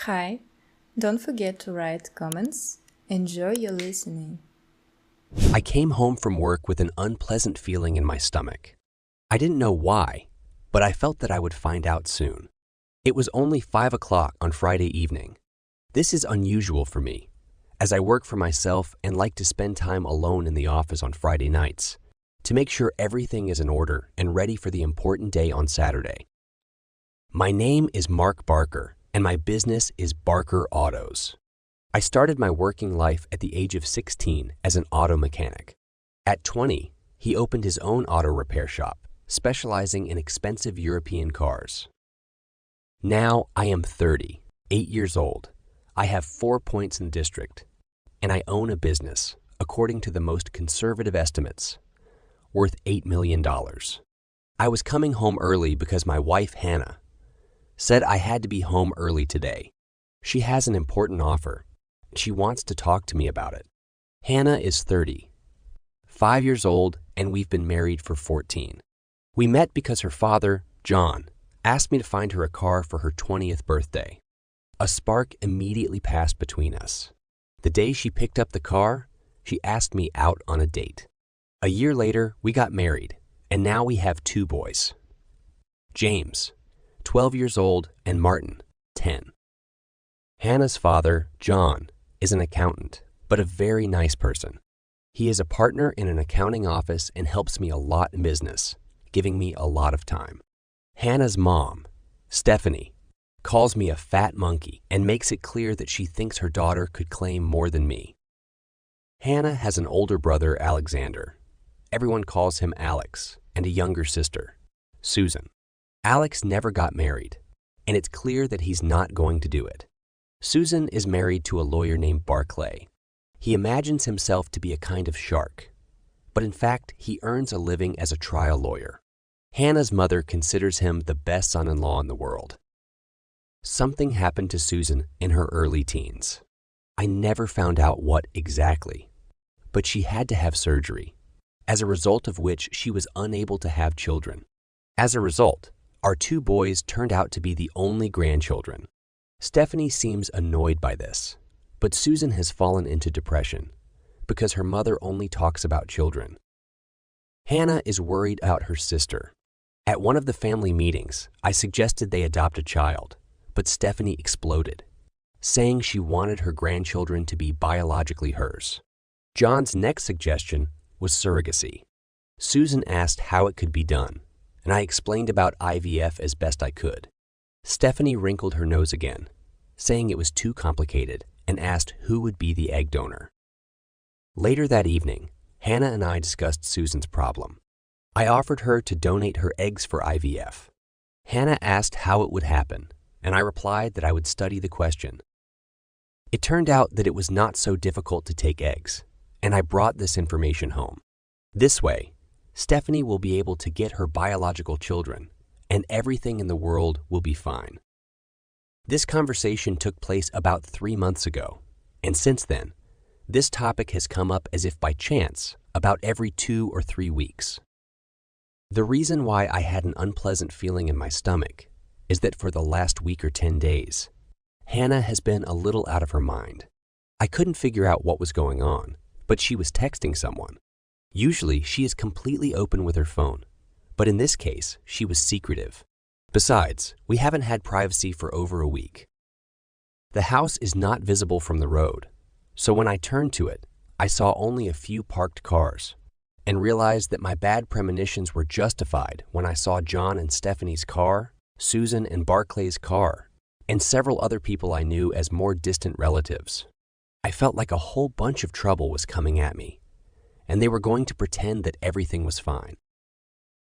Hi, don't forget to write comments. Enjoy your listening. I came home from work with an unpleasant feeling in my stomach. I didn't know why, but I felt that I would find out soon. It was only 5 o'clock on Friday evening. This is unusual for me, as I work for myself and like to spend time alone in the office on Friday nights to make sure everything is in order and ready for the important day on Saturday. My name is Mark Barker, and my business is Barker Autos. I started my working life at the age of 16 as an auto mechanic. At 20, he opened his own auto repair shop, specializing in expensive European cars. Now I am 30, 8 years old. I have 4 points in the district, and I own a business, according to the most conservative estimates, worth $8 million. I was coming home early because my wife, Hannah, said I had to be home early today. She has an important offer. She wants to talk to me about it. Hannah is 30, 5 years old, and we've been married for 14. We met because her father, John, asked me to find her a car for her 20th birthday. A spark immediately passed between us. The day she picked up the car, she asked me out on a date. A year later, we got married, and now we have 2 boys. James, 12 years old, and Martin, 10. Hannah's father, John, is an accountant, but a very nice person. He is a partner in an accounting office and helps me a lot in business, giving me a lot of time. Hannah's mom, Stephanie, calls me a fat monkey and makes it clear that she thinks her daughter could claim more than me. Hannah has an older brother, Alexander. Everyone calls him Alex, and a younger sister, Susan. Alex never got married, and it's clear that he's not going to do it. Susan is married to a lawyer named Barclay. He imagines himself to be a kind of shark, but in fact, he earns a living as a trial lawyer. Hannah's mother considers him the best son-in-law in the world. Something happened to Susan in her early teens. I never found out what exactly, but she had to have surgery, as a result of which she was unable to have children. As a result, our 2 boys turned out to be the only grandchildren. Stephanie seems annoyed by this, but Susan has fallen into depression because her mother only talks about children. Hannah is worried about her sister. At one of the family meetings, I suggested they adopt a child, but Stephanie exploded, saying she wanted her grandchildren to be biologically hers. John's next suggestion was surrogacy. Susan asked how it could be done, and I explained about IVF as best I could. Stephanie wrinkled her nose again, saying it was too complicated, and asked who would be the egg donor. Later that evening, Hannah and I discussed Susan's problem. I offered her to donate her eggs for IVF. Hannah asked how it would happen, and I replied that I would study the question. It turned out that it was not so difficult to take eggs, and I brought this information home. This way, Stephanie will be able to get her biological children, and everything in the world will be fine. This conversation took place about 3 months ago, and since then, this topic has come up as if by chance about every 2 or 3 weeks. The reason why I had an unpleasant feeling in my stomach is that for the last week or 10 days, Hannah has been a little out of her mind. I couldn't figure out what was going on, but she was texting someone. Usually, she is completely open with her phone, but in this case, she was secretive. Besides, we haven't had privacy for over a week. The house is not visible from the road, so when I turned to it, I saw only a few parked cars and realized that my bad premonitions were justified when I saw John and Stephanie's car, Susan and Barclay's car, and several other people I knew as more distant relatives. I felt like a whole bunch of trouble was coming at me, and they were going to pretend that everything was fine.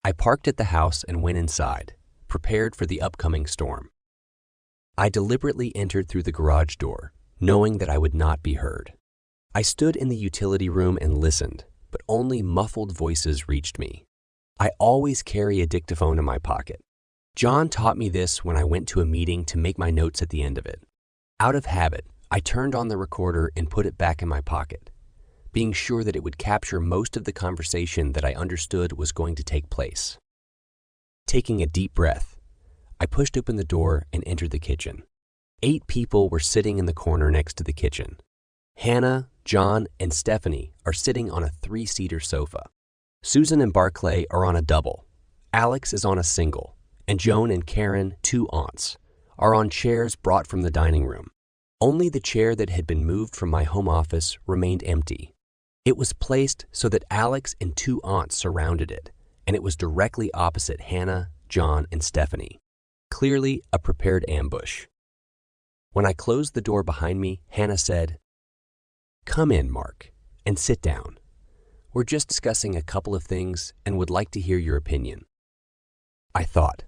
I parked at the house and went inside, prepared for the upcoming storm. I deliberately entered through the garage door, knowing that I would not be heard. I stood in the utility room and listened, but only muffled voices reached me. I always carry a dictaphone in my pocket. John taught me this when I went to a meeting to make my notes at the end of it. Out of habit, I turned on the recorder and put it back in my pocket, being sure that it would capture most of the conversation that I understood was going to take place. Taking a deep breath, I pushed open the door and entered the kitchen. 8 people were sitting in the corner next to the kitchen. Hannah, John, and Stephanie are sitting on a 3-seater sofa. Susan and Barclay are on a double. Alex is on a single, and Joan and Karen, 2 aunts, are on chairs brought from the dining room. Only the chair that had been moved from my home office remained empty. It was placed so that Alex and 2 aunts surrounded it, and it was directly opposite Hannah, John, and Stephanie. Clearly a prepared ambush. When I closed the door behind me, Hannah said, "Come in, Mark, and sit down. We're just discussing a couple of things and would like to hear your opinion." I thought,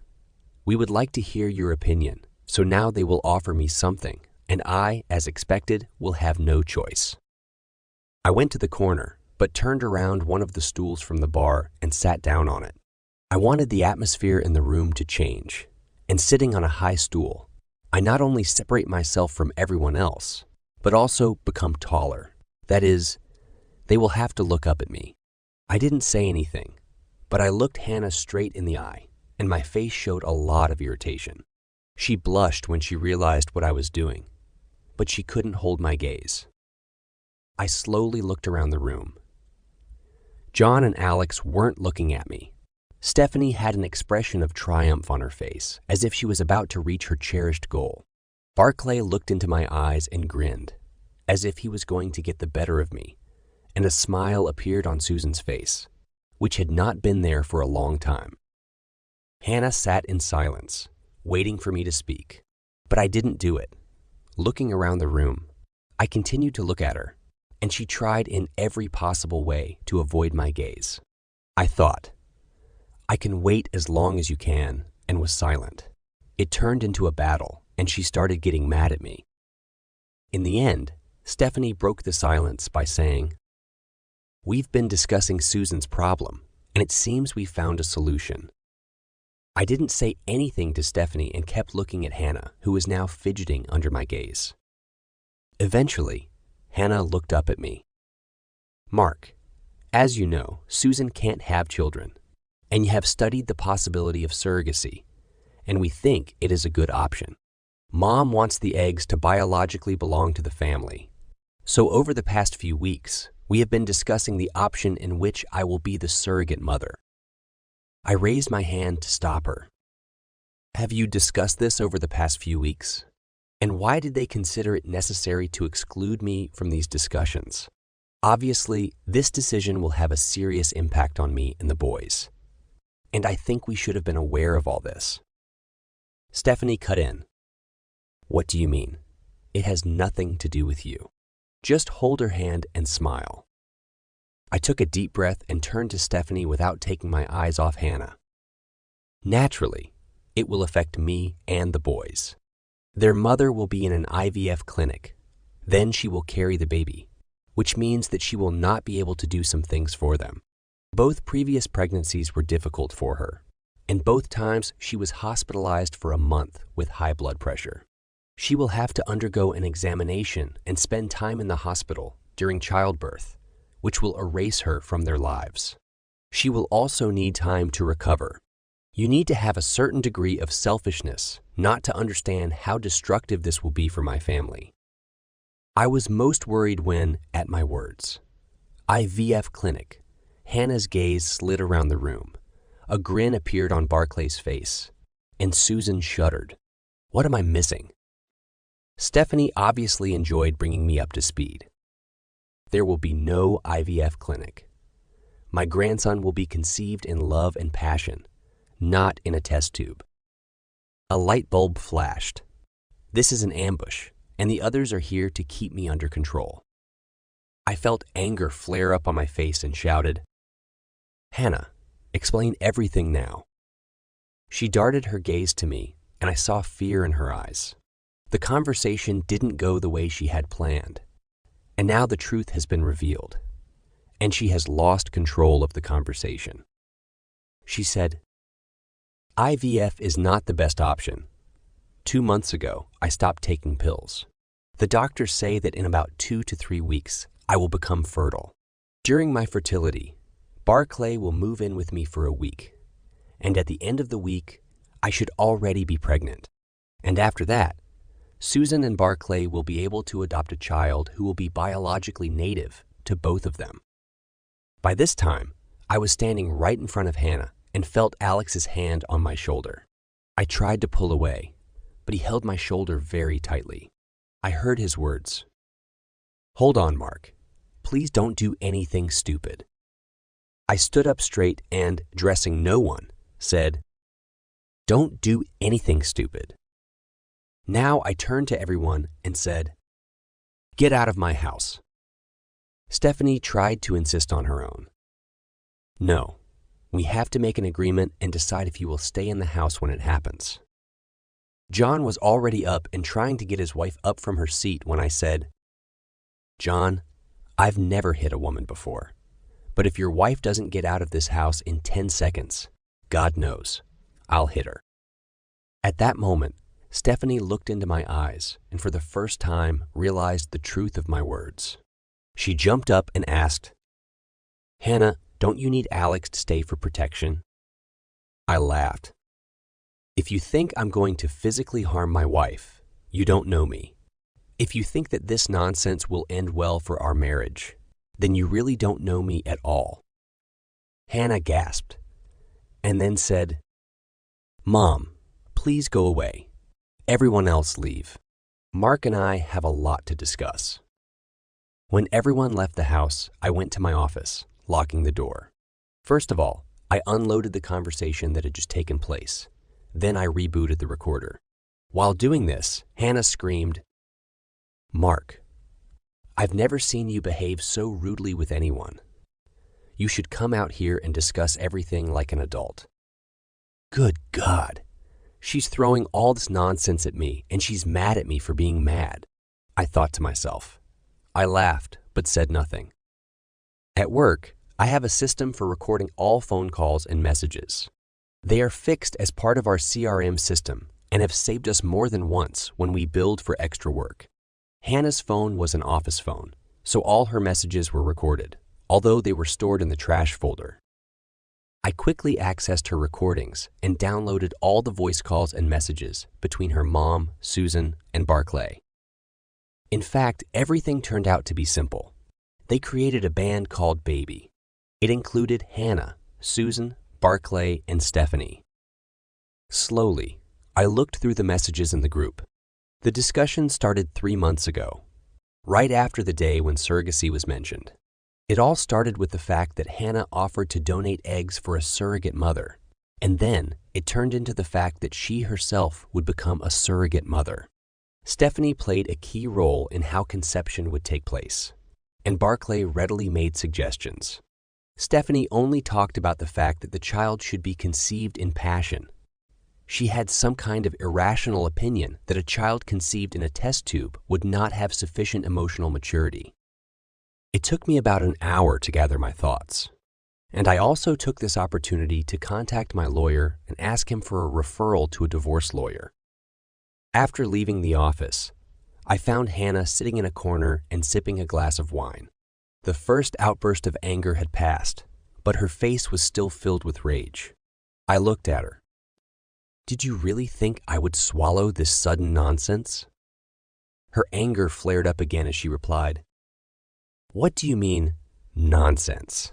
we would like to hear your opinion, so now they will offer me something, and I, as expected, will have no choice. I went to the corner, but turned around one of the stools from the bar and sat down on it. I wanted the atmosphere in the room to change, and sitting on a high stool, I not only separate myself from everyone else, but also become taller. That is, they will have to look up at me. I didn't say anything, but I looked Hannah straight in the eye, and my face showed a lot of irritation. She blushed when she realized what I was doing, but she couldn't hold my gaze. I slowly looked around the room. John and Alex weren't looking at me. Stephanie had an expression of triumph on her face, as if she was about to reach her cherished goal. Barclay looked into my eyes and grinned, as if he was going to get the better of me, and a smile appeared on Susan's face, which had not been there for a long time. Hannah sat in silence, waiting for me to speak, but I didn't do it. Looking around the room, I continued to look at her, and she tried in every possible way to avoid my gaze. I thought, I can wait as long as you can, and was silent. It turned into a battle, and she started getting mad at me. In the end, Stephanie broke the silence by saying, "We've been discussing Susan's problem, and it seems we found a solution." I didn't say anything to Stephanie and kept looking at Hannah, who was now fidgeting under my gaze. Eventually, Hannah looked up at me. "Mark, as you know, Susan can't have children, and you have studied the possibility of surrogacy, and we think it is a good option. Mom wants the eggs to biologically belong to the family. So over the past few weeks, we have been discussing the option in which I will be the surrogate mother." I raised my hand to stop her. "Have you discussed this over the past few weeks? And why did they consider it necessary to exclude me from these discussions? Obviously, this decision will have a serious impact on me and the boys. And I think we should have been aware of all this." Stephanie cut in. "What do you mean? It has nothing to do with you. Just hold her hand and smile." I took a deep breath and turned to Stephanie without taking my eyes off Hannah. "Naturally, it will affect me and the boys. Their mother will be in an IVF clinic. Then she will carry the baby, which means that she will not be able to do some things for them. Both previous pregnancies were difficult for her, and both times she was hospitalized for a month with high blood pressure. She will have to undergo an examination and spend time in the hospital during childbirth, which will erase her from their lives. She will also need time to recover. You need to have a certain degree of selfishness not to understand how destructive this will be for my family." I was most worried when, at my words, "IVF clinic," Hannah's gaze slid around the room. A grin appeared on Barclay's face, and Susan shuddered. What am I missing? Stephanie obviously enjoyed bringing me up to speed. There will be no IVF clinic. My grandson will be conceived in love and passion, not in a test tube. A light bulb flashed. This is an ambush, and the others are here to keep me under control. I felt anger flare up on my face and shouted, "Hannah, explain everything now." She darted her gaze to me, and I saw fear in her eyes. The conversation didn't go the way she had planned, and now the truth has been revealed, and she has lost control of the conversation. She said, "IVF is not the best option. 2 months ago, I stopped taking pills. The doctors say that in about 2 to 3 weeks, I will become fertile. During my fertility, Barclay will move in with me for a week, and at the end of the week, I should already be pregnant. And after that, Susan and Barclay will be able to adopt a child who will be biologically native to both of them. By this time, I was standing right in front of Hannah and felt Alex's hand on my shoulder. I tried to pull away, but he held my shoulder very tightly. I heard his words. "Hold on, Mark. Please don't do anything stupid." I stood up straight and, addressing no one, said, "Don't do anything stupid." Now I turned to everyone and said, "Get out of my house." Stephanie tried to insist on her own. "No, we have to make an agreement and decide if you will stay in the house when it happens." John was already up and trying to get his wife up from her seat when I said, "John, I've never hit a woman before, but if your wife doesn't get out of this house in 10 seconds, God knows, I'll hit her." At that moment, Stephanie looked into my eyes and for the first time realized the truth of my words. She jumped up and asked, "Hannah, don't you need Alex to stay for protection?" I laughed. "If you think I'm going to physically harm my wife, you don't know me. If you think that this nonsense will end well for our marriage, then you really don't know me at all." Hannah gasped and then said, "Mom, please go away. Everyone else leave. Mark and I have a lot to discuss." When everyone left the house, I went to my office, locking the door. First of all, I unloaded the conversation that had just taken place. Then I rebooted the recorder. While doing this, Hannah screamed, "Mark, I've never seen you behave so rudely with anyone. You should come out here and discuss everything like an adult." Good God! She's throwing all this nonsense at me, and she's mad at me for being mad, I thought to myself. I laughed, but said nothing. At work, I have a system for recording all phone calls and messages. They are fixed as part of our CRM system and have saved us more than once when we billed for extra work. Hannah's phone was an office phone, so all her messages were recorded, although they were stored in the trash folder. I quickly accessed her recordings and downloaded all the voice calls and messages between her mom, Susan, and Barclay. In fact, everything turned out to be simple. They created a band called Baby. It included Hannah, Susan, Barclay, and Stephanie. Slowly, I looked through the messages in the group. The discussion started 3 months ago, right after the day when surrogacy was mentioned. It all started with the fact that Hannah offered to donate eggs for a surrogate mother, and then it turned into the fact that she herself would become a surrogate mother. Stephanie played a key role in how conception would take place, and Barclay readily made suggestions. Stephanie only talked about the fact that the child should be conceived in passion. She had some kind of irrational opinion that a child conceived in a test tube would not have sufficient emotional maturity. It took me about an hour to gather my thoughts, and I also took this opportunity to contact my lawyer and ask him for a referral to a divorce lawyer. After leaving the office, I found Hannah sitting in a corner and sipping a glass of wine. The first outburst of anger had passed, but her face was still filled with rage. I looked at her. "Did you really think I would swallow this sudden nonsense?" Her anger flared up again as she replied, "What do you mean, nonsense?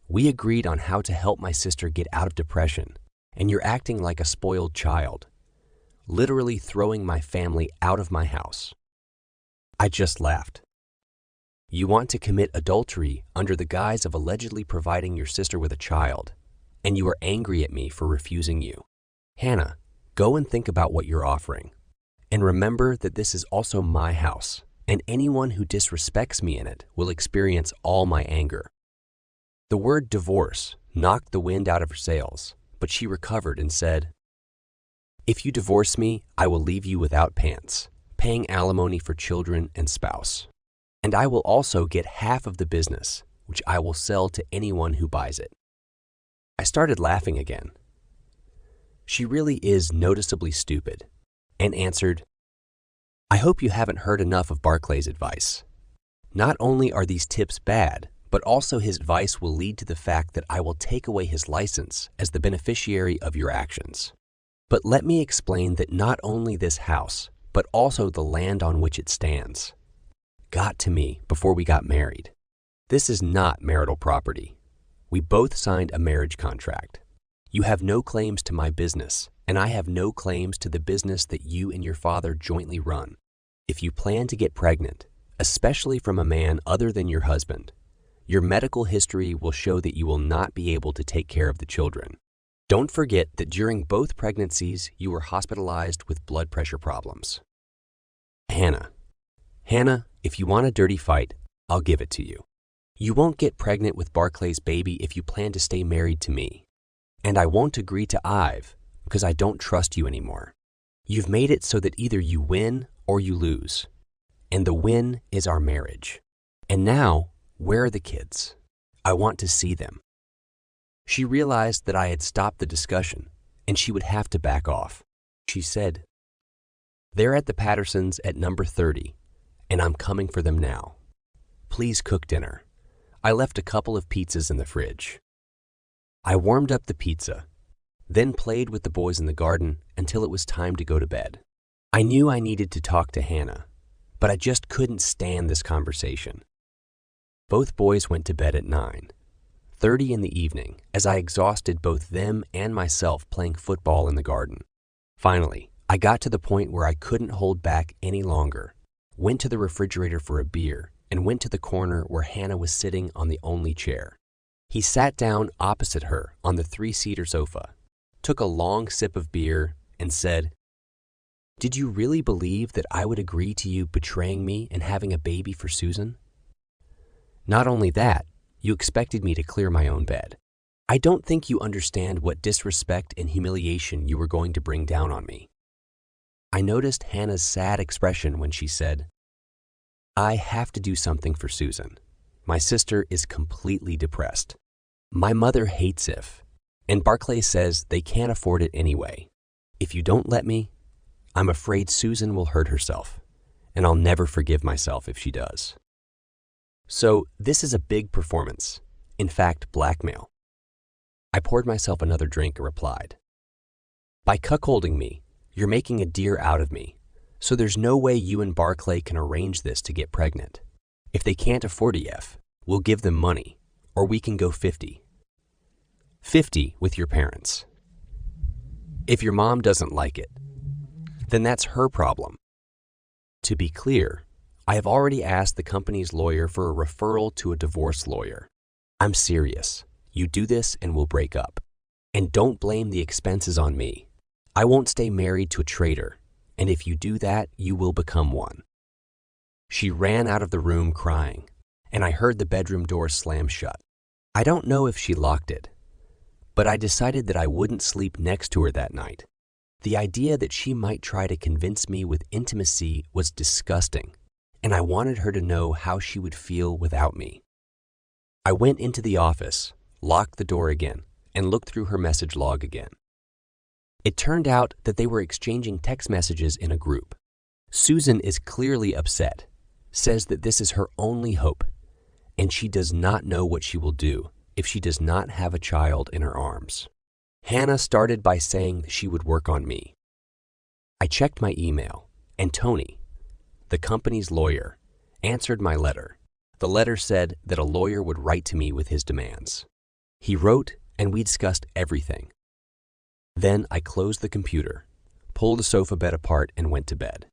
We agreed on how to help my sister get out of depression, and you're acting like a spoiled child, literally throwing my family out of my house." I just laughed. "You want to commit adultery under the guise of allegedly providing your sister with a child, and you are angry at me for refusing you. Hannah, go and think about what you're offering. And remember that this is also my house, and anyone who disrespects me in it will experience all my anger." The word divorce knocked the wind out of her sails, but she recovered and said, "If you divorce me, I will leave you without pants, paying alimony for children and spouse. And I will also get half of the business, which I will sell to anyone who buys it." I started laughing again. She really is noticeably stupid, and answered, "I hope you haven't heard enough of Barclay's advice. Not only are these tips bad, but also his advice will lead to the fact that I will take away his license as the beneficiary of your actions. But let me explain that not only this house, but also the land on which it stands, got to me before we got married. This is not marital property. We both signed a marriage contract. You have no claims to my business, and I have no claims to the business that you and your father jointly run. If you plan to get pregnant, especially from a man other than your husband, your medical history will show that you will not be able to take care of the children. Don't forget that during both pregnancies, you were hospitalized with blood pressure problems. Hannah, if you want a dirty fight, I'll give it to you. You won't get pregnant with Barclay's baby if you plan to stay married to me. And I won't agree to Ive because I don't trust you anymore. You've made it so that either you win or you lose. And the win is our marriage. And now, where are the kids? I want to see them. She realized that I had stopped the discussion and she would have to back off. She said, "They're at the Pattersons at number 30, and I'm coming for them now. Please cook dinner. I left a couple of pizzas in the fridge." I warmed up the pizza, then played with the boys in the garden until it was time to go to bed. I knew I needed to talk to Hannah, but I just couldn't stand this conversation. Both boys went to bed at 9:30 in the evening as I exhausted both them and myself playing football in the garden. Finally, I got to the point where I couldn't hold back any longer, went to the refrigerator for a beer, and went to the corner where Hannah was sitting on the only chair. He sat down opposite her on the 3-seater sofa, took a long sip of beer, and said, "Did you really believe that I would agree to you betraying me and having a baby for Susan? Not only that, you expected me to clear my own bed. I don't think you understand what disrespect and humiliation you were going to bring down on me." I noticed Hannah's sad expression when she said, "I have to do something for Susan. My sister is completely depressed. My mother hates IF, and Barclay says they can't afford it anyway. If you don't let me, I'm afraid Susan will hurt herself, and I'll never forgive myself if she does. So this is a big performance, in fact, blackmail." I poured myself another drink and replied, "By cuckolding me, you're making a deer out of me, so there's no way you and Barclay can arrange this to get pregnant. If they can't afford EF, we'll give them money, or we can go 50-50 with your parents. If your mom doesn't like it, then that's her problem. To be clear, I have already asked the company's lawyer for a referral to a divorce lawyer. I'm serious. You do this and we'll break up. And don't blame the expenses on me. I won't stay married to a traitor, and if you do that, you will become one." She ran out of the room crying, and I heard the bedroom door slam shut. I don't know if she locked it, but I decided that I wouldn't sleep next to her that night. The idea that she might try to convince me with intimacy was disgusting, and I wanted her to know how she would feel without me. I went into the office, locked the door again, and looked through her message log again. It turned out that they were exchanging text messages in a group. Susan is clearly upset, says that this is her only hope, and she does not know what she will do if she does not have a child in her arms. Hannah started by saying that she would work on me. I checked my email, and Tony, the company's lawyer, answered my letter. The letter said that a lawyer would write to me with his demands. He wrote, and we discussed everything. Then I closed the computer, pulled the sofa bed apart, and went to bed.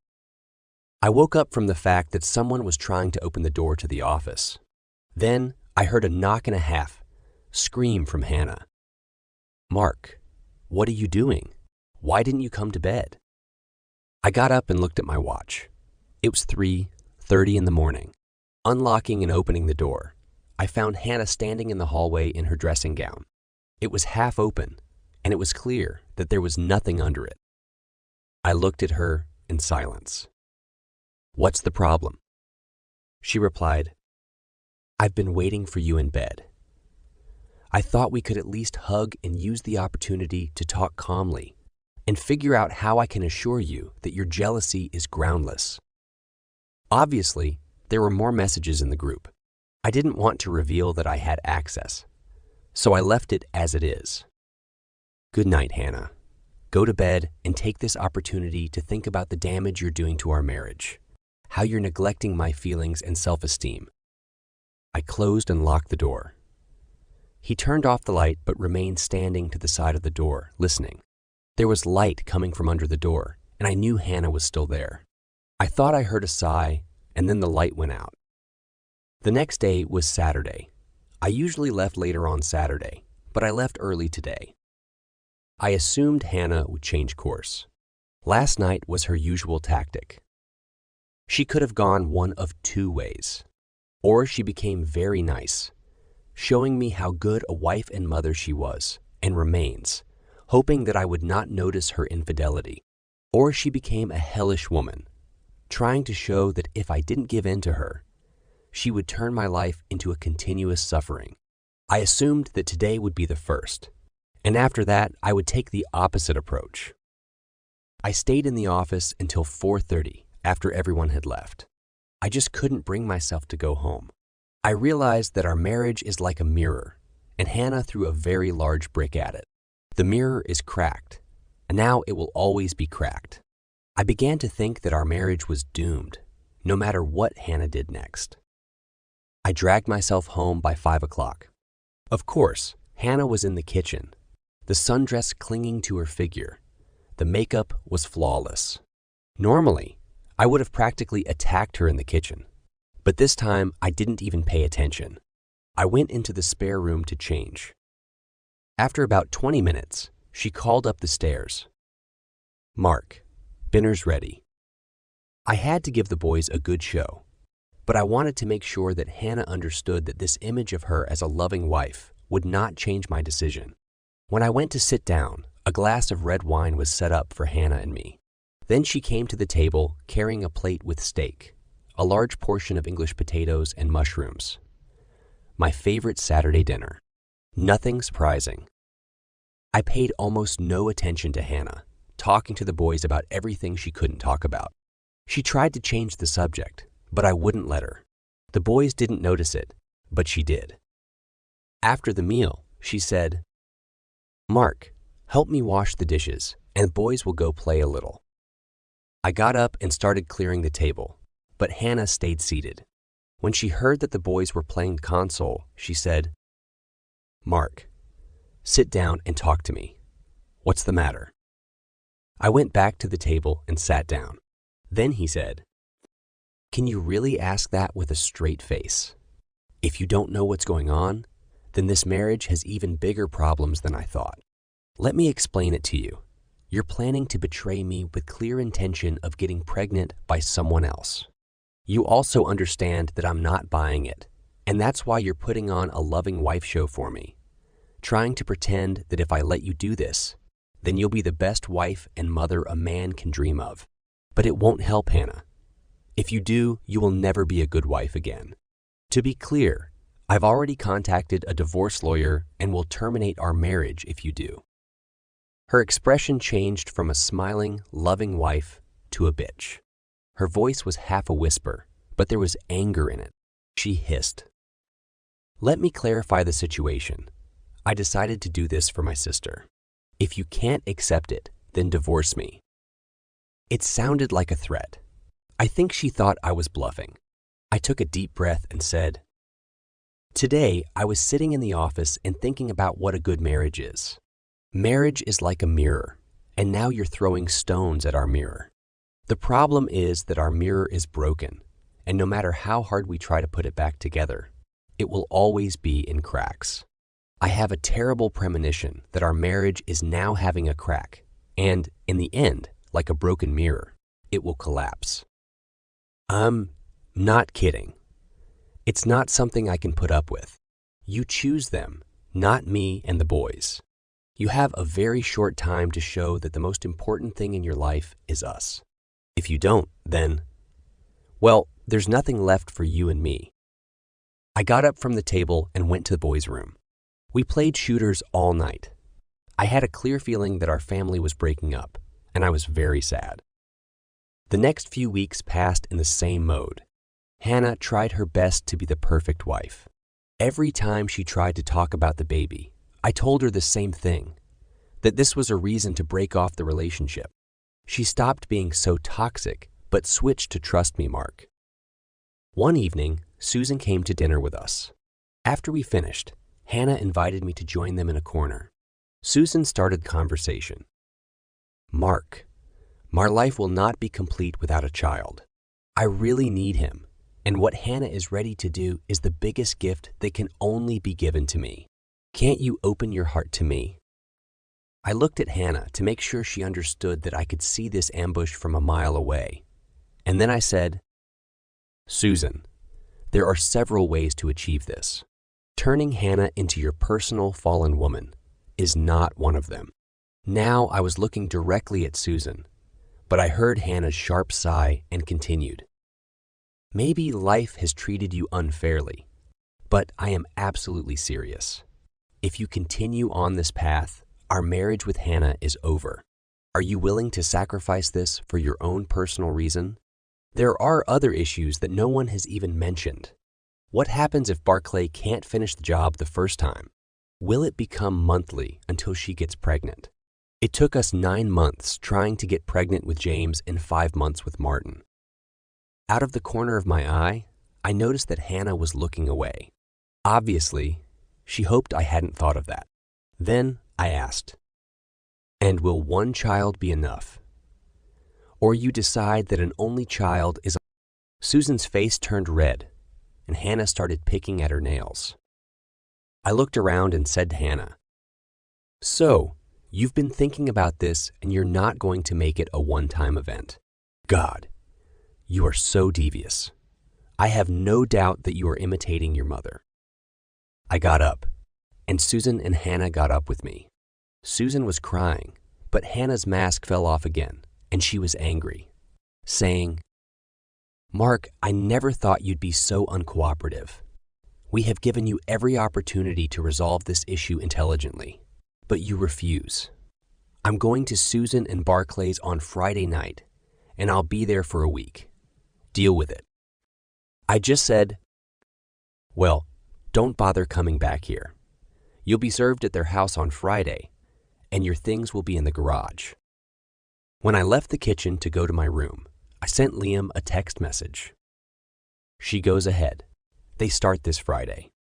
I woke up from the fact that someone was trying to open the door to the office. Then I heard a knock and a half, scream from Hannah. "Mark, what are you doing? Why didn't you come to bed?" I got up and looked at my watch. It was 3:30 in the morning. Unlocking and opening the door, I found Hannah standing in the hallway in her dressing gown. It was half open, and it was clear that there was nothing under it. I looked at her in silence. "What's the problem?" She replied, "I've been waiting for you in bed. I thought we could at least hug and use the opportunity to talk calmly and figure out how I can assure you that your jealousy is groundless." Obviously, there were more messages in the group. I didn't want to reveal that I had access, so I left it as it is. "Good night, Hannah. Go to bed and take this opportunity to think about the damage you're doing to our marriage, how you're neglecting my feelings and self-esteem. I closed and locked the door. He turned off the light but remained standing to the side of the door, listening. There was light coming from under the door, and I knew Hannah was still there. I thought I heard a sigh, and then the light went out. The next day was Saturday. I usually left later on Saturday, but I left early today. I assumed Hannah would change course. Last night was her usual tactic. She could have gone one of two ways. Or she became very nice, showing me how good a wife and mother she was, and remains, hoping that I would not notice her infidelity. Or she became a hellish woman, trying to show that if I didn't give in to her, she would turn my life into a continuous suffering. I assumed that today would be the first, and after that, I would take the opposite approach. I stayed in the office until 4:30 after everyone had left. I just couldn't bring myself to go home. I realized that our marriage is like a mirror, and Hannah threw a very large brick at it. The mirror is cracked, and now it will always be cracked. I began to think that our marriage was doomed, no matter what Hannah did next. I dragged myself home by 5 o'clock. Of course, Hannah was in the kitchen, the sundress clinging to her figure. The makeup was flawless. Normally, I would have practically attacked her in the kitchen, but this time I didn't even pay attention. I went into the spare room to change. After about 20 minutes, she called up the stairs. "Mark, dinner's ready." I had to give the boys a good show, but I wanted to make sure that Hannah understood that this image of her as a loving wife would not change my decision. When I went to sit down, a glass of red wine was set up for Hannah and me. Then she came to the table carrying a plate with steak, a large portion of English potatoes and mushrooms. My favorite Saturday dinner. Nothing surprising. I paid almost no attention to Hannah, talking to the boys about everything she couldn't talk about. She tried to change the subject, but I wouldn't let her. The boys didn't notice it, but she did. After the meal, she said, "Mark, help me wash the dishes, and the boys will go play a little." I got up and started clearing the table, but Hannah stayed seated. When she heard that the boys were playing console, she said, "Mark, sit down and talk to me. What's the matter?" I went back to the table and sat down. Then he said, "Can you really ask that with a straight face? If you don't know what's going on, then this marriage has even bigger problems than I thought. Let me explain it to you. You're planning to betray me with clear intention of getting pregnant by someone else. You also understand that I'm not buying it, and that's why you're putting on a loving wife show for me, trying to pretend that if I let you do this, then you'll be the best wife and mother a man can dream of. But it won't help, Hannah. If you do, you will never be a good wife again. To be clear, I've already contacted a divorce lawyer and will terminate our marriage if you do." Her expression changed from a smiling, loving wife to a bitch. Her voice was half a whisper, but there was anger in it. She hissed. Let me clarify the situation. I decided to do this for my sister. If you can't accept it, then divorce me. It sounded like a threat. I think she thought I was bluffing. I took a deep breath and said, "Today, I was sitting in the office and thinking about what a good marriage is. Marriage is like a mirror, and now you're throwing stones at our mirror. The problem is that our mirror is broken, and no matter how hard we try to put it back together, it will always be in cracks. I have a terrible premonition that our marriage is now having a crack, and in the end, like a broken mirror, it will collapse." I'm not kidding. It's not something I can put up with. You choose them, not me and the boys. You have a very short time to show that the most important thing in your life is us. If you don't, then, well, there's nothing left for you and me. I got up from the table and went to the boys' room. We played shooters all night. I had a clear feeling that our family was breaking up, and I was very sad. The next few weeks passed in the same mode. Hannah tried her best to be the perfect wife. Every time she tried to talk about the baby, I told her the same thing. that this was a reason to break off the relationship. She stopped being so toxic, but switched to trust me, Mark. One evening, Susan came to dinner with us. After we finished, Hannah invited me to join them in a corner. Susan started the conversation. Mark, my life will not be complete without a child. I really need him, and what Hannah is ready to do is the biggest gift that can only be given to me. Can't you open your heart to me? I looked at Hannah to make sure she understood that I could see this ambush from a mile away. And then I said, Susan, there are several ways to achieve this. Turning Hannah into your personal fallen woman is not one of them. Now I was looking directly at Susan, but I heard Hannah's sharp sigh and continued. Maybe life has treated you unfairly, but I am absolutely serious. If you continue on this path, our marriage with Hannah is over. Are you willing to sacrifice this for your own personal reason? There are other issues that no one has even mentioned. What happens if Barclay can't finish the job the first time? Will it become monthly until she gets pregnant? It took us 9 months trying to get pregnant with James and 5 months with Martin. Out of the corner of my eye, I noticed that Hannah was looking away. Obviously, she hoped I hadn't thought of that. Then I asked, and will one child be enough? Or you decide that an only child is... Susan's face turned red, and Hannah started picking at her nails. I looked around and said to Hannah, so, you've been thinking about this and you're not going to make it a one-time event. God, you are so devious. I have no doubt that you are imitating your mother. I got up, and Susan and Hannah got up with me. Susan was crying, but Hannah's mask fell off again, and she was angry, saying, Mark, I never thought you'd be so uncooperative. We have given you every opportunity to resolve this issue intelligently, but you refuse. I'm going to Susan and Barclay's on Friday night, and I'll be there for a week. Deal with it. I just said, well, don't bother coming back here. You'll be served at their house on Friday, and your things will be in the garage. When I left the kitchen to go to my room, I sent Liam a text message. She goes ahead. They start this Friday.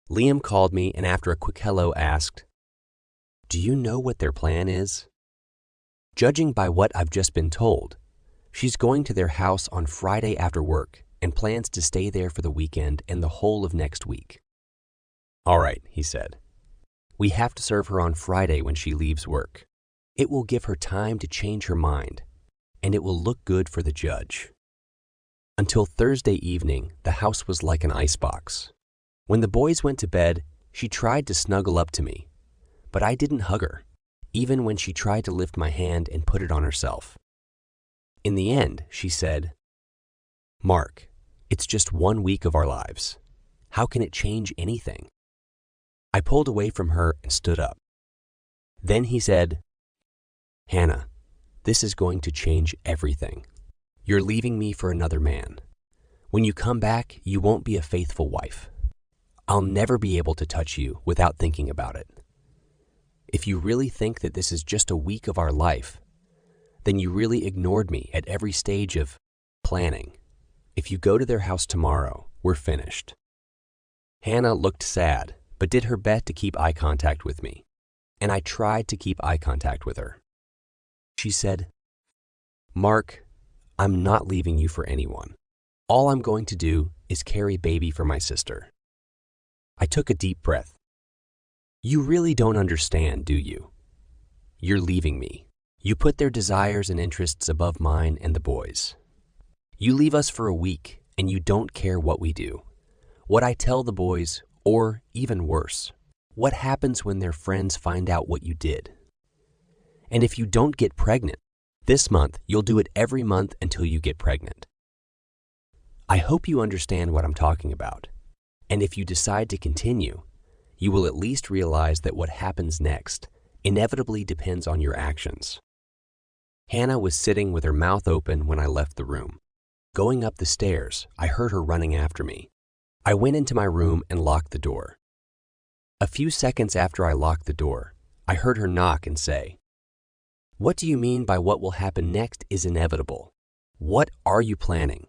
Liam called me and after a quick hello asked, do you know what their plan is? Judging by what I've just been told, she's going to their house on Friday after work and plans to stay there for the weekend and the whole of next week. All right, he said. We have to serve her on Friday when she leaves work. It will give her time to change her mind, and it will look good for the judge. Until Thursday evening, the house was like an icebox. When the boys went to bed, she tried to snuggle up to me, but I didn't hug her, even when she tried to lift my hand and put it on herself. In the end, she said, Mark, it's just 1 week of our lives. How can it change anything? I pulled away from her and stood up. Then he said, Hannah, this is going to change everything. You're leaving me for another man. When you come back, you won't be a faithful wife. I'll never be able to touch you without thinking about it. If you really think that this is just a week of our life, then you really ignored me at every stage of planning. If you go to their house tomorrow, we're finished. Hannah looked sad, but did her best to keep eye contact with me, and I tried to keep eye contact with her. She said, Mark, I'm not leaving you for anyone. All I'm going to do is carry baby for my sister. I took a deep breath. You really don't understand, do you? You're leaving me. You put their desires and interests above mine and the boys. You leave us for a week, and you don't care what we do, what I tell the boys, or even worse, what happens when their friends find out what you did. And if you don't get pregnant, this month you'll do it every month until you get pregnant. I hope you understand what I'm talking about, and if you decide to continue, you will at least realize that what happens next inevitably depends on your actions. Hannah was sitting with her mouth open when I left the room. Going up the stairs, I heard her running after me. I went into my room and locked the door. A few seconds after I locked the door, I heard her knock and say, "What do you mean by what will happen next is inevitable? What are you planning?"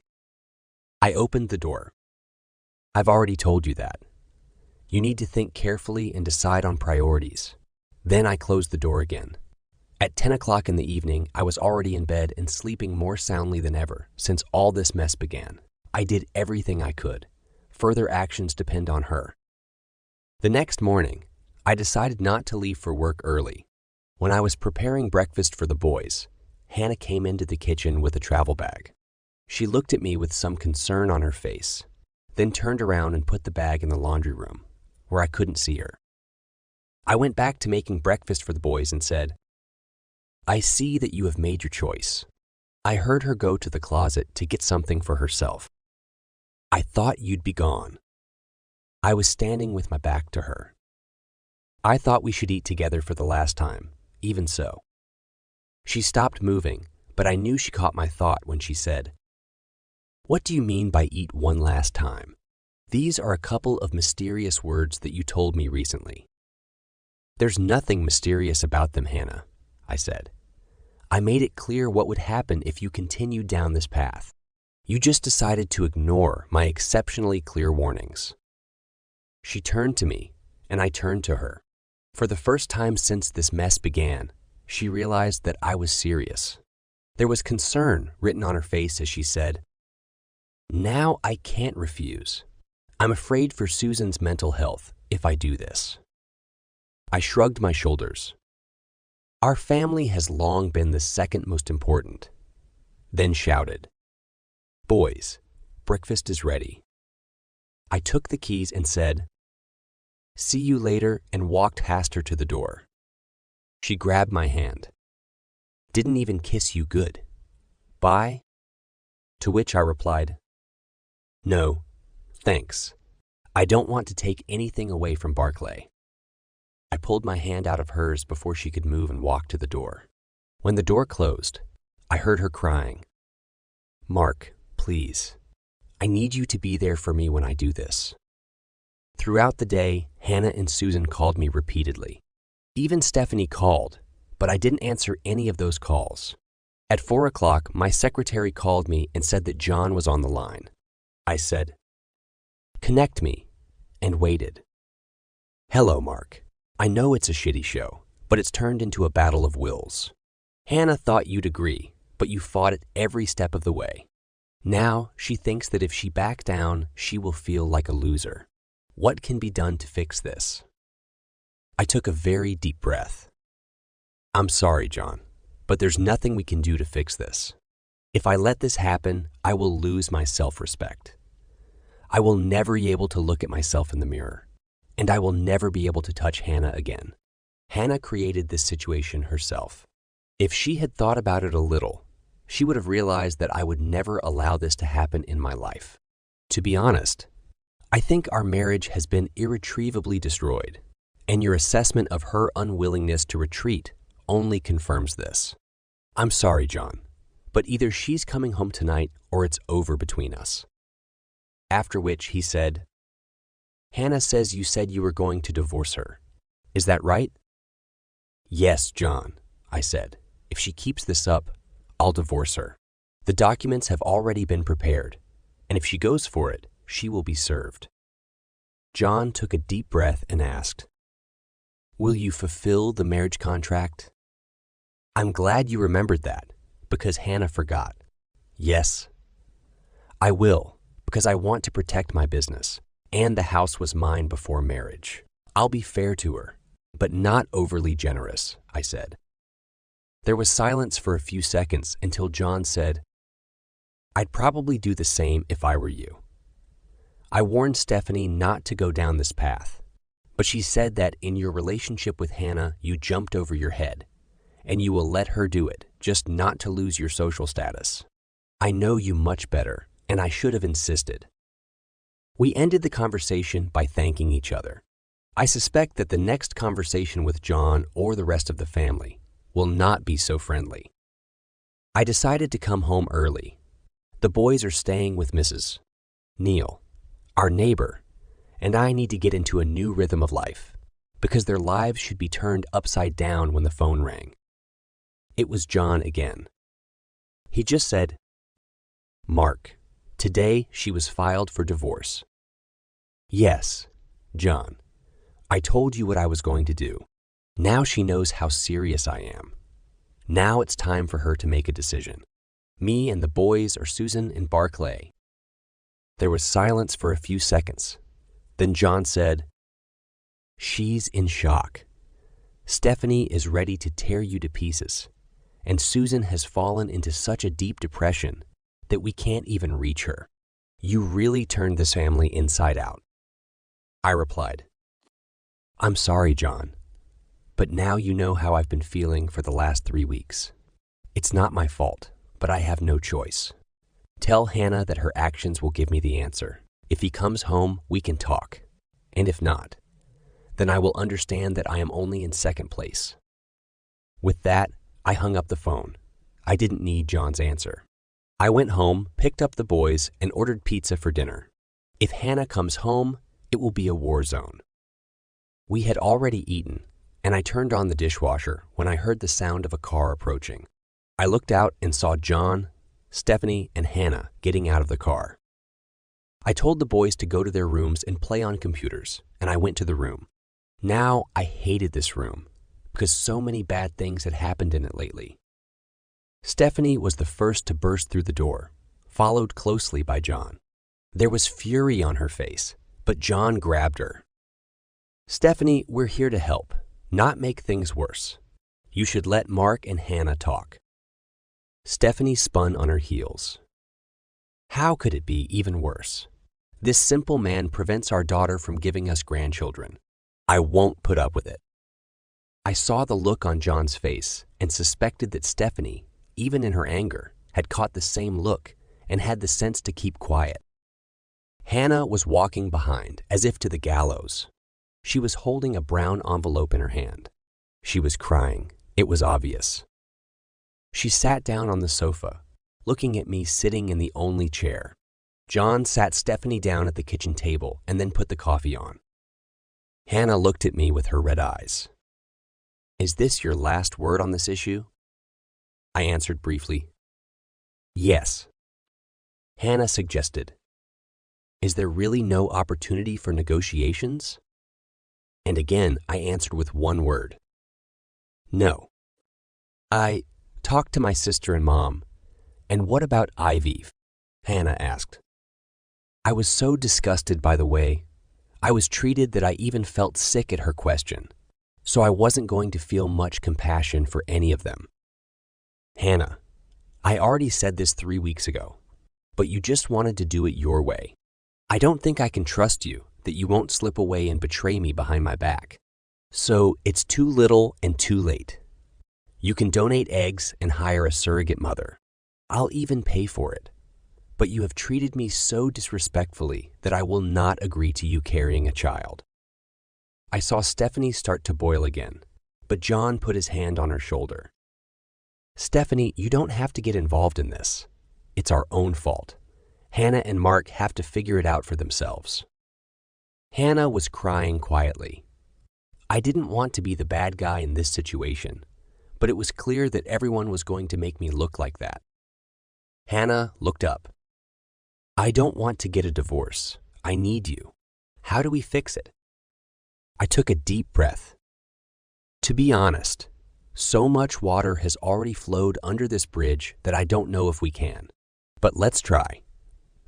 I opened the door. "I've already told you that. You need to think carefully and decide on priorities." Then I closed the door again. At 10 o'clock in the evening, I was already in bed and sleeping more soundly than ever since all this mess began. I did everything I could. Further actions depend on her. The next morning, I decided not to leave for work early. When I was preparing breakfast for the boys, Hannah came into the kitchen with a travel bag. She looked at me with some concern on her face, then turned around and put the bag in the laundry room, where I couldn't see her. I went back to making breakfast for the boys and said, "I see that you have made your choice." I heard her go to the closet to get something for herself. "I thought you'd be gone." I was standing with my back to her. "I thought we should eat together for the last time, even so." She stopped moving, but I knew she caught my thought when she said, "What do you mean by eat one last time? These are a couple of mysterious words that you told me recently." "There's nothing mysterious about them, Hannah," I said. "I made it clear what would happen if you continued down this path. You just decided to ignore my exceptionally clear warnings." She turned to me, and I turned to her. For the first time since this mess began, she realized that I was serious. There was concern written on her face as she said, "Now I can't refuse. I'm afraid for Susan's mental health if I do this." I shrugged my shoulders. "Our family has long been the second most important." Then shouted, "Boys, breakfast is ready." I took the keys and said, "See you later," and walked past her to the door. She grabbed my hand. "Didn't even kiss you good. Bye?" To which I replied, "No, thanks. I don't want to take anything away from Barclay." I pulled my hand out of hers before she could move and walk to the door. When the door closed, I heard her crying, "Mark, please. I need you to be there for me when I do this." Throughout the day, Hannah and Susan called me repeatedly. Even Stephanie called, but I didn't answer any of those calls. At 4 o'clock, my secretary called me and said that John was on the line. I said, "Connect me," and waited. "Hello, Mark. I know it's a shitty show, but it's turned into a battle of wills. Hannah thought you'd agree, but you fought it every step of the way. Now she thinks that if she backs down, she will feel like a loser. What can be done to fix this?" I took a very deep breath. "I'm sorry, John, but there's nothing we can do to fix this. If I let this happen, I will lose my self-respect. I will never be able to look at myself in the mirror. And I will never be able to touch Hannah again. Hannah created this situation herself. If she had thought about it a little, she would have realized that I would never allow this to happen in my life. To be honest, I think our marriage has been irretrievably destroyed, and your assessment of her unwillingness to retreat only confirms this. I'm sorry, John, but either she's coming home tonight or it's over between us." After which he said, "Hannah says you said you were going to divorce her. Is that right?" "Yes, John," I said. "If she keeps this up, I'll divorce her. The documents have already been prepared, and if she goes for it, she will be served." John took a deep breath and asked, "Will you fulfill the marriage contract?" I'm glad you remembered that, because Hannah forgot. Yes, I will, because I want to protect my business. And the house was mine before marriage. I'll be fair to her, but not overly generous, I said. There was silence for a few seconds until John said, "I'd probably do the same if I were you. I warned Stephanie not to go down this path, but she said that in your relationship with Hannah, you jumped over your head, and you will let her do it, just not to lose your social status. I know you much better, and I should have insisted." We ended the conversation by thanking each other. I suspect that the next conversation with John or the rest of the family will not be so friendly. I decided to come home early. The boys are staying with Mrs. Neal, our neighbor, and I need to get into a new rhythm of life. because their lives should be turned upside down when the phone rang. It was John again. He just said, "Mark, today she was filed for divorce." "Yes, John, I told you what I was going to do. Now she knows how serious I am. Now it's time for her to make a decision. Me and the boys are Susan and Barclay." There was silence for a few seconds. Then John said, "She's in shock. Stephanie is ready to tear you to pieces, and Susan has fallen into such a deep depression that we can't even reach her. You really turned this family inside out." I replied, "I'm sorry, John, but now you know how I've been feeling for the last 3 weeks. It's not my fault, but I have no choice. Tell Hannah that her actions will give me the answer. If he comes home, we can talk. And if not, then I will understand that I am only in second place." With that, I hung up the phone. I didn't need John's answer. I went home, picked up the boys, and ordered pizza for dinner. If Hannah comes home, it will be a war zone. We had already eaten, and I turned on the dishwasher when I heard the sound of a car approaching. I looked out and saw John, Stephanie, and Hannah getting out of the car. I told the boys to go to their rooms and play on computers, and I went to the room. Now I hated this room because so many bad things had happened in it lately. Stephanie was the first to burst through the door, followed closely by John. There was fury on her face, but John grabbed her. "Stephanie, we're here to help, not make things worse. You should let Mark and Hannah talk." Stephanie spun on her heels. "How could it be even worse? This simple man prevents our daughter from giving us grandchildren. I won't put up with it." I saw the look on John's face and suspected that Stephanie, even in her anger, had caught the same look and had the sense to keep quiet. Hannah was walking behind, as if to the gallows. She was holding a brown envelope in her hand. She was crying. It was obvious. She sat down on the sofa, looking at me sitting in the only chair. John sat Stephanie down at the kitchen table and then put the coffee on. Hannah looked at me with her red eyes. "Is this your last word on this issue?" I answered briefly, "Yes." Hannah suggested, "Is there really no opportunity for negotiations?" And again, I answered with one word, "No." "I talked to my sister and mom. And what about Ivy?" Hannah asked. I was so disgusted by the way I was treated that I even felt sick at her question, so I wasn't going to feel much compassion for any of them. "Hannah, I already said this 3 weeks ago, but you just wanted to do it your way. I don't think I can trust you that you won't slip away and betray me behind my back. So it's too little and too late. You can donate eggs and hire a surrogate mother. I'll even pay for it. But you have treated me so disrespectfully that I will not agree to you carrying a child." I saw Stephanie start to boil again, but John put his hand on her shoulder. "Stephanie, you don't have to get involved in this. It's our own fault. Hannah and Mark have to figure it out for themselves." Hannah was crying quietly. I didn't want to be the bad guy in this situation, but it was clear that everyone was going to make me look like that. Hannah looked up. "I don't want to get a divorce. I need you. How do we fix it?" I took a deep breath. To be honest, so much water has already flowed under this bridge that I don't know if we can. But let's try.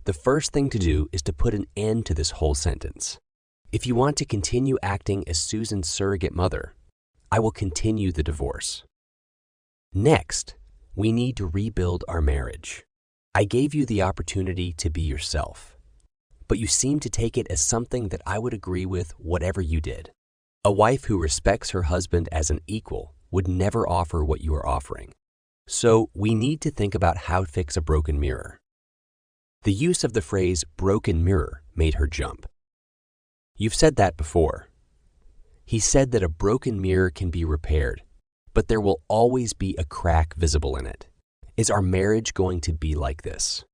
The first thing to do is to put an end to this whole sentence. If you want to continue acting as Susan's surrogate mother, I will continue the divorce. Next, we need to rebuild our marriage. I gave you the opportunity to be yourself, but you seem to take it as something that I would agree with whatever you did. A wife who respects her husband as an equal would never offer what you are offering. So we need to think about how to fix a broken mirror. The use of the phrase broken mirror made her jump. You've said that before. He said that a broken mirror can be repaired, but there will always be a crack visible in it. Is our marriage going to be like this?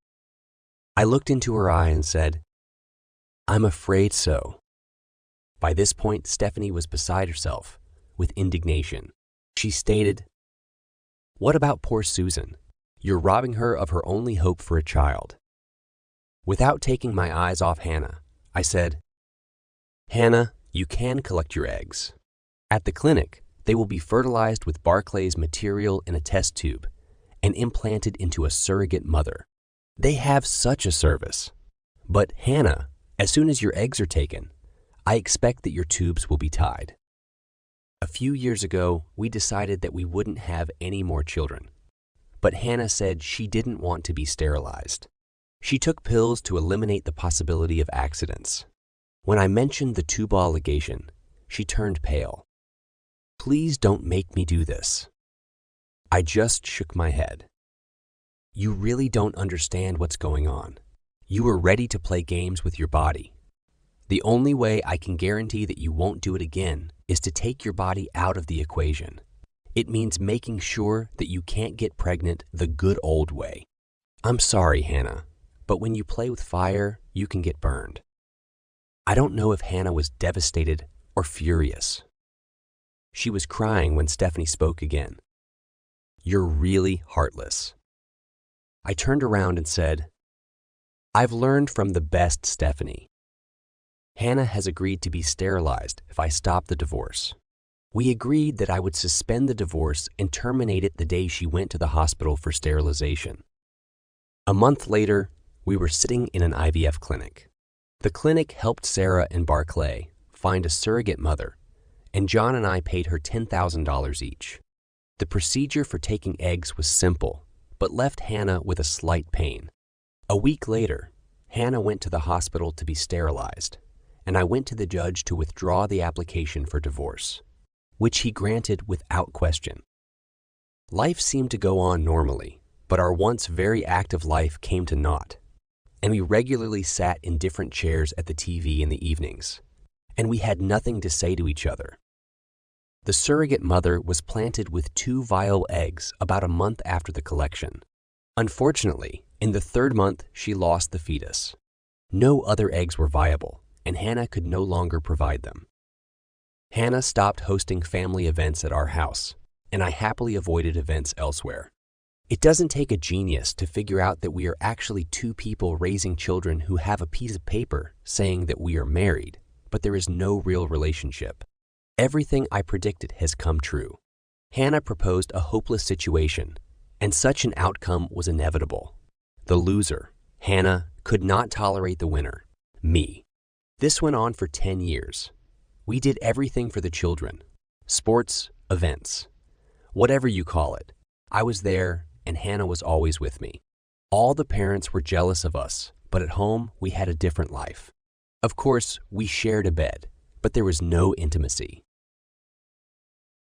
I looked into her eye and said, "I'm afraid so." By this point, Stephanie was beside herself with indignation. She stated, "What about poor Susan? You're robbing her of her only hope for a child." Without taking my eyes off Hannah, I said, "Hannah, you can collect your eggs. At the clinic, they will be fertilized with Barclay's material in a test tube and implanted into a surrogate mother. They have such a service. But Hannah, as soon as your eggs are taken, I expect that your tubes will be tied." A few years ago, we decided that we wouldn't have any more children. But Hannah said she didn't want to be sterilized. She took pills to eliminate the possibility of accidents. When I mentioned the tubal ligation, she turned pale. "Please don't make me do this." I just shook my head. "You really don't understand what's going on. You are ready to play games with your body. The only way I can guarantee that you won't do it again is to take your body out of the equation. It means making sure that you can't get pregnant the good old way. I'm sorry, Hannah, but when you play with fire, you can get burned." I don't know if Hannah was devastated or furious. She was crying when Stephanie spoke again. "You're really heartless." I turned around and said, "I've learned from the best Stephanie. Hannah has agreed to be sterilized if I stop the divorce. We agreed that I would suspend the divorce and terminate it the day she went to the hospital for sterilization. A month later, we were sitting in an IVF clinic. The clinic helped Sarah and Barclay find a surrogate mother, and John and I paid her $10,000 each. The procedure for taking eggs was simple, but left Hannah with a slight pain. A week later, Hannah went to the hospital to be sterilized, and I went to the judge to withdraw the application for divorce, which he granted without question. Life seemed to go on normally, but our once very active life came to naught, and we regularly sat in different chairs at the TV in the evenings, and we had nothing to say to each other. The surrogate mother was planted with 2 viable eggs about a month after the collection. Unfortunately, in the 3rd month, she lost the fetus. No other eggs were viable, and Hannah could no longer provide them. Hannah stopped hosting family events at our house, and I happily avoided events elsewhere. It doesn't take a genius to figure out that we are actually 2 people raising children who have a piece of paper saying that we are married, but there is no real relationship. Everything I predicted has come true. Hannah proposed a hopeless situation, and such an outcome was inevitable. The loser, Hannah, could not tolerate the winner, me. This went on for 10 years. We did everything for the children. Sports, events, whatever you call it. I was there, and Hannah was always with me. All the parents were jealous of us, but at home we had a different life. Of course, we shared a bed, but there was no intimacy.